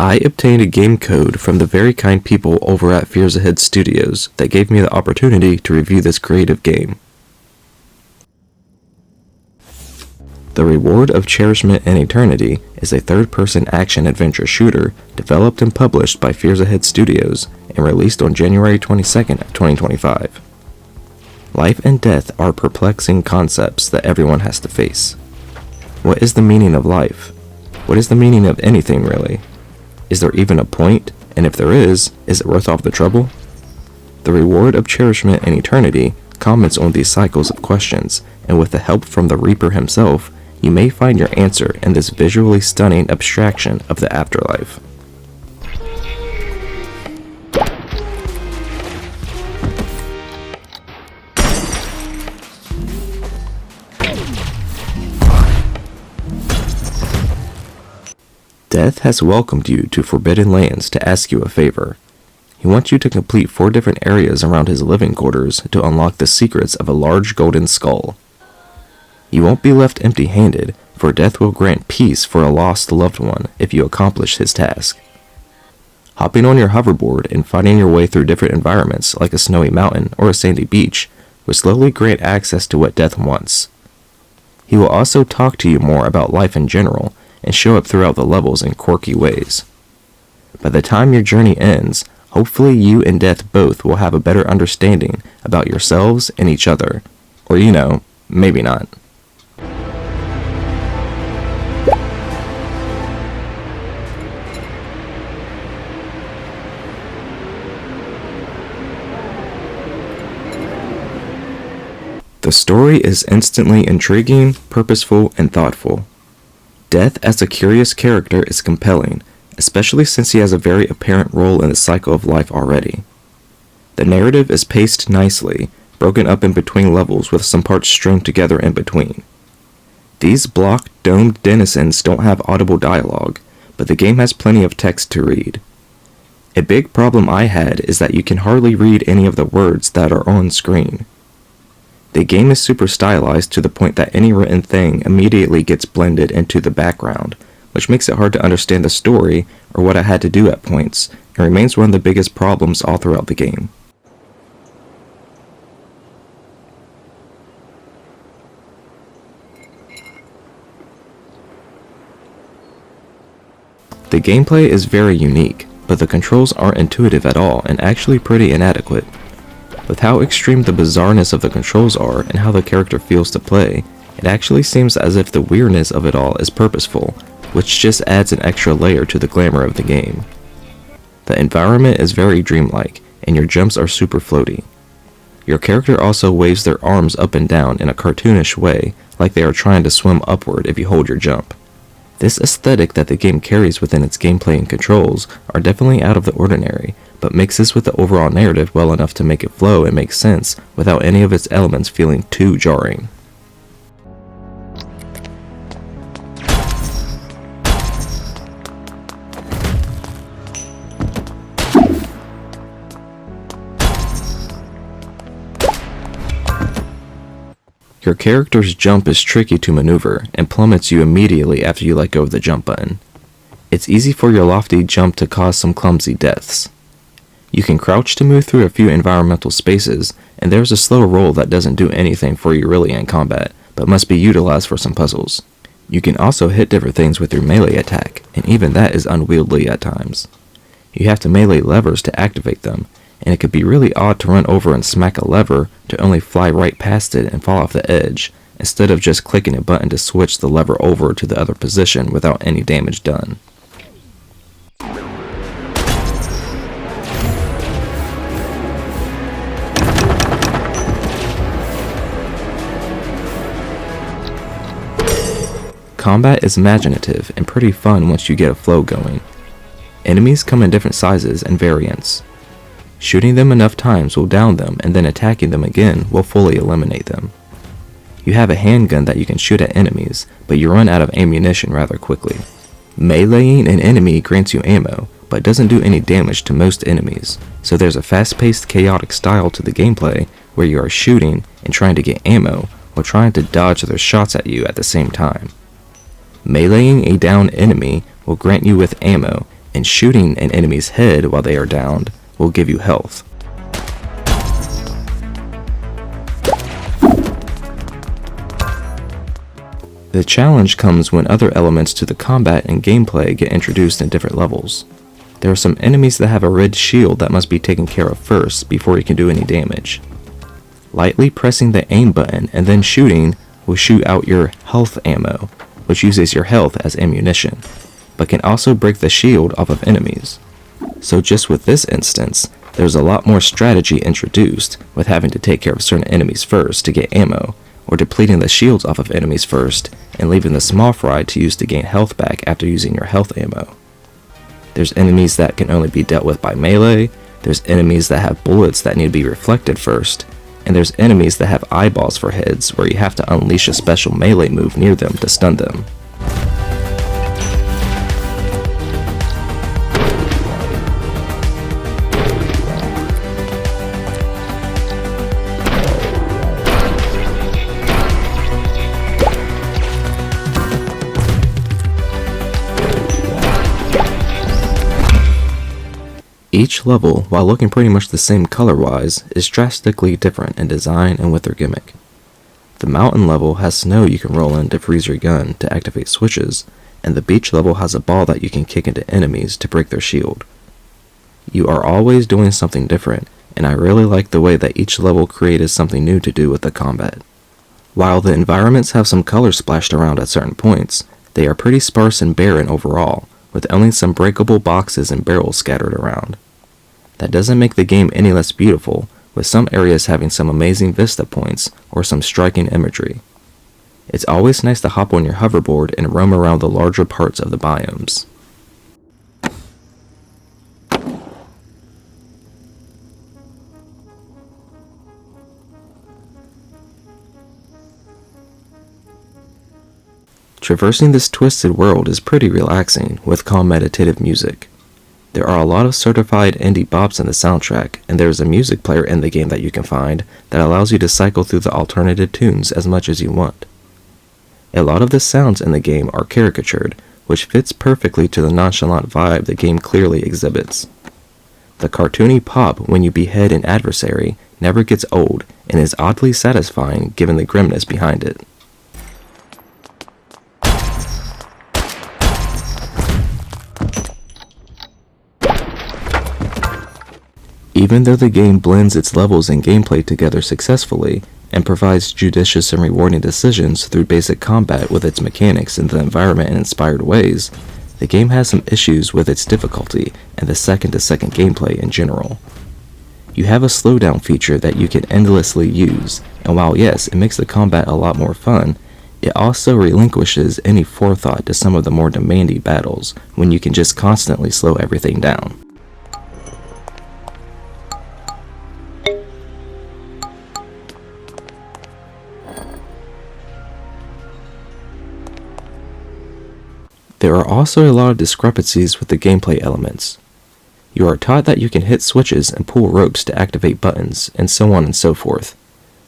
I obtained a game code from the very kind people over at Fears Ahead Studios that gave me the opportunity to review this creative game. The Reward of Cherishment and Eternity is a third-person action-adventure shooter developed and published by Fears Ahead Studios and released on January 22nd of 2025. Life and death are perplexing concepts that everyone has to face. What is the meaning of life? What is the meaning of anything, really? Is there even a point? And if there is it worth all the trouble? The Reward of Cherishment and Eternity comments on these cycles of questions, and with the help from the Reaper himself, you may find your answer in this visually stunning abstraction of the afterlife. Death has welcomed you to Forbidden Lands to ask you a favor. He wants you to complete 4 different areas around his living quarters to unlock the secrets of a large golden skull. You won't be left empty-handed, for Death will grant peace for a lost loved one if you accomplish his task. Hopping on your hoverboard and fighting your way through different environments like a snowy mountain or a sandy beach will slowly grant access to what Death wants. He will also talk to you more about life in general and show up throughout the levels in quirky ways. By the time your journey ends, hopefully you and Death both will have a better understanding about yourselves and each other. Or maybe not. The story is instantly intriguing, purposeful, and thoughtful. Death as a curious character is compelling, especially since he has a very apparent role in the cycle of life already. The narrative is paced nicely, broken up in between levels with some parts strung together in between. These block domed denizens don't have audible dialogue, but the game has plenty of text to read. A big problem I had is that you can hardly read any of the words that are on screen. The game is super stylized to the point that any written thing immediately gets blended into the background, which makes it hard to understand the story or what I had to do at points, and remains one of the biggest problems all throughout the game. The gameplay is very unique, but the controls aren't intuitive at all and actually pretty inadequate. With how extreme the bizarreness of the controls are and how the character feels to play, it actually seems as if the weirdness of it all is purposeful, which just adds an extra layer to the glamour of the game. The environment is very dreamlike, and your jumps are super floaty. Your character also waves their arms up and down in a cartoonish way, like they are trying to swim upward if you hold your jump. This aesthetic that the game carries within its gameplay and controls are definitely out of the ordinary, but mixes with the overall narrative well enough to make it flow and make sense without any of its elements feeling too jarring. Your character's jump is tricky to maneuver and plummets you immediately after you let go of the jump button. It's easy for your lofty jump to cause some clumsy deaths. You can crouch to move through a few environmental spaces, and there's a slow roll that doesn't do anything for you really in combat, but must be utilized for some puzzles. You can also hit different things with your melee attack, and even that is unwieldy at times. You have to melee levers to activate them, and it could be really odd to run over and smack a lever to only fly right past it and fall off the edge, instead of just clicking a button to switch the lever over to the other position without any damage done. Combat is imaginative and pretty fun once you get a flow going. Enemies come in different sizes and variants. Shooting them enough times will down them, and then attacking them again will fully eliminate them. You have a handgun that you can shoot at enemies, but you run out of ammunition rather quickly. Meleeing an enemy grants you ammo, but doesn't do any damage to most enemies, so there's a fast-paced, chaotic style to the gameplay where you are shooting and trying to get ammo while trying to dodge their shots at you at the same time. Meleeing a downed enemy will grant you with ammo, and shooting an enemy's head while they are downed will give you health. The challenge comes when other elements to the combat and gameplay get introduced in different levels. There are some enemies that have a red shield that must be taken care of first before you can do any damage. Lightly pressing the aim button and then shooting will shoot out your health ammo, which uses your health as ammunition, but can also break the shield off of enemies. So just with this instance, there's a lot more strategy introduced with having to take care of certain enemies first to get ammo, or depleting the shields off of enemies first and leaving the small fry to use to gain health back after using your health ammo. There's enemies that can only be dealt with by melee, there's enemies that have bullets that need to be reflected first, and there's enemies that have eyeballs for heads where you have to unleash a special melee move near them to stun them. Each level, while looking pretty much the same color-wise, is drastically different in design and with their gimmick. The mountain level has snow you can roll in to freeze your gun to activate switches, and the beach level has a ball that you can kick into enemies to break their shield. You are always doing something different, and I really like the way that each level created something new to do with the combat. While the environments have some color splashed around at certain points, they are pretty sparse and barren overall, with only some breakable boxes and barrels scattered around. That doesn't make the game any less beautiful, with some areas having some amazing vista points or some striking imagery. It's always nice to hop on your hoverboard and roam around the larger parts of the biomes. Traversing this twisted world is pretty relaxing with calm meditative music. There are a lot of certified indie bops in the soundtrack, and there is a music player in the game that you can find that allows you to cycle through the alternative tunes as much as you want. A lot of the sounds in the game are caricatured, which fits perfectly to the nonchalant vibe the game clearly exhibits. The cartoony pop when you behead an adversary never gets old and is oddly satisfying given the grimness behind it. Even though the game blends its levels and gameplay together successfully, and provides judicious and rewarding decisions through basic combat with its mechanics and the environment in inspired ways, the game has some issues with its difficulty and the second-to-second gameplay in general. You have a slowdown feature that you can endlessly use, and while yes, it makes the combat a lot more fun, it also relinquishes any forethought to some of the more demanding battles when you can just constantly slow everything down. There are also a lot of discrepancies with the gameplay elements. You are taught that you can hit switches and pull ropes to activate buttons, and so on and so forth,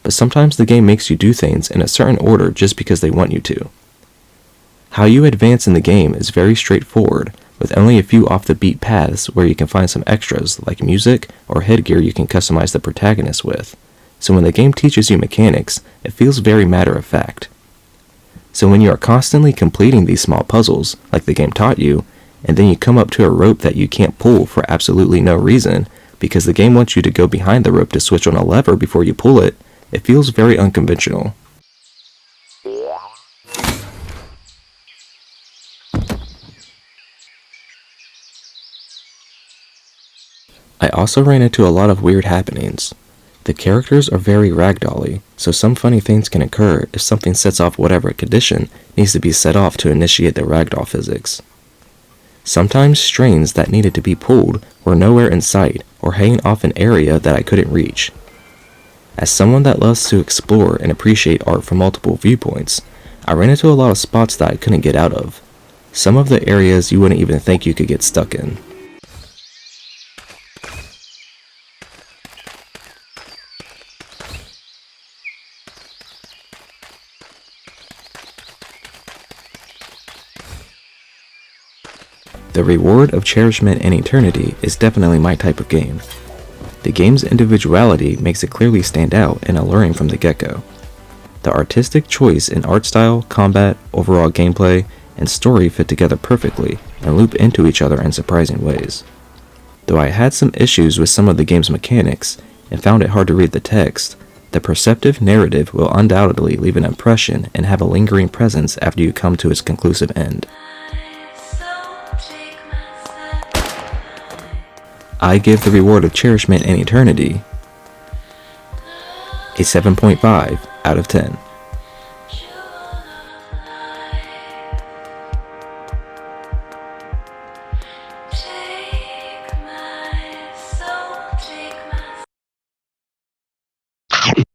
but sometimes the game makes you do things in a certain order just because they want you to. How you advance in the game is very straightforward, with only a few off-the-beat paths where you can find some extras like music or headgear you can customize the protagonist with, so when the game teaches you mechanics, it feels very matter-of-fact. So when you are constantly completing these small puzzles, like the game taught you, and then you come up to a rope that you can't pull for absolutely no reason, because the game wants you to go behind the rope to switch on a lever before you pull it, it feels very unconventional. I also ran into a lot of weird happenings. The characters are very ragdolly, so some funny things can occur if something sets off whatever condition needs to be set off to initiate the ragdoll physics. Sometimes strains that needed to be pulled were nowhere in sight or hanging off an area that I couldn't reach. As someone that loves to explore and appreciate art from multiple viewpoints, I ran into a lot of spots that I couldn't get out of. Some of the areas you wouldn't even think you could get stuck in. The Reward of Cherishment and Eternity is definitely my type of game. The game's individuality makes it clearly stand out and alluring from the get-go. The artistic choice in art style, combat, overall gameplay, and story fit together perfectly and loop into each other in surprising ways. Though I had some issues with some of the game's mechanics and found it hard to read the text, the perceptive narrative will undoubtedly leave an impression and have a lingering presence after you come to its conclusive end. I give The Reward of Cherishment and Eternity a 7.5 out of 10.